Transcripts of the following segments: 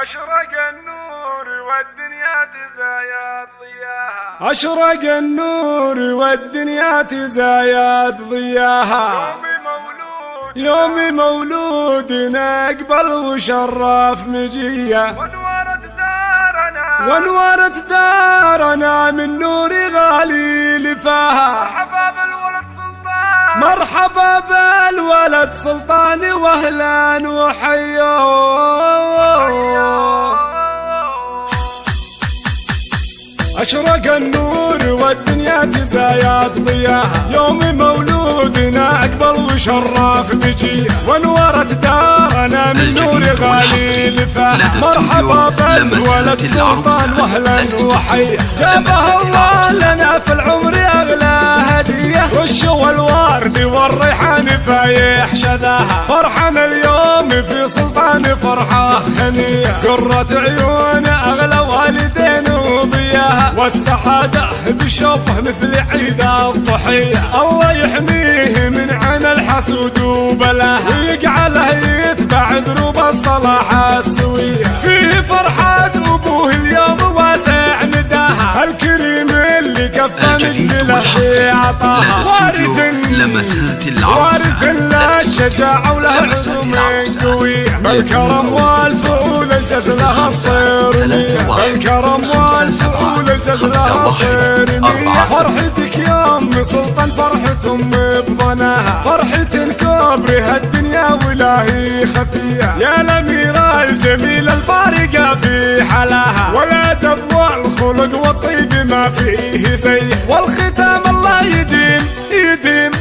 أشرق النور والدنيا تزايد ضياها، أشرق النور والدنيا تزايد ضياها. يوم مولودنا أقبل وشرف مجيه، وانورت دارنا من نور غالي لفاها. مرحبا بالولد سلطان واهلا وحيوه. أشرق النور والدنيا تزايد ضياها، يوم مولودنا أقبل وشرف بجيه، وانورت دارنا من نور غالي لفاها. مرحبا بالولد سلطان واهلا وحيا، جابه الله لنا في العمر أغلى هدية، والشو الورد والريحان فايح شذاها. فرحنا اليوم في سلطان فرحة هنية، قرة عيون أغلى والدين وضياها، والسعادة بشوفه مثل عيد الضحية. الله يحميه من عين الحسود وبلاها، ويجعله يتبع دروب الصلاح السوية. فيه فرحة أبوه اليوم واسع نداها، الكريم اللي كفى نجزله في عطاها. وارث له الشجاعة وله عزم قوية، بالكرم والفؤول الجزلة تصير مية، بالكرم والفؤول الجزلة تصير مية. فرحتك يا أم سلطان فرحة بظناها، فرحة كبرها الدنيا ولا هي خفية، يا الأميرة الجميلة الفارقة في حلاها، والأدب والخلق والطيب ما فيه زيه، والختام الله يديم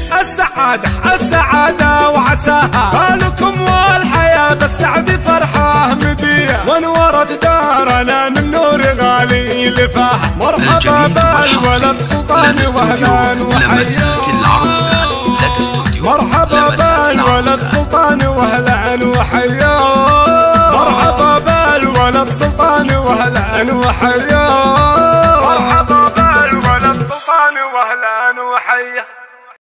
السعادة وعساها. بالكم والحياة بالسعد فرحة مدية، وانورت دارنا من نور غالي لفاها. مرحبا بالولد سلطان واهلا وحيا، مرحبا بالولد سلطان واهلا وحيا، مرحبا بالولد سلطان واهلا وحيا، مرحبا بالولد سلطان واهلا وحيا.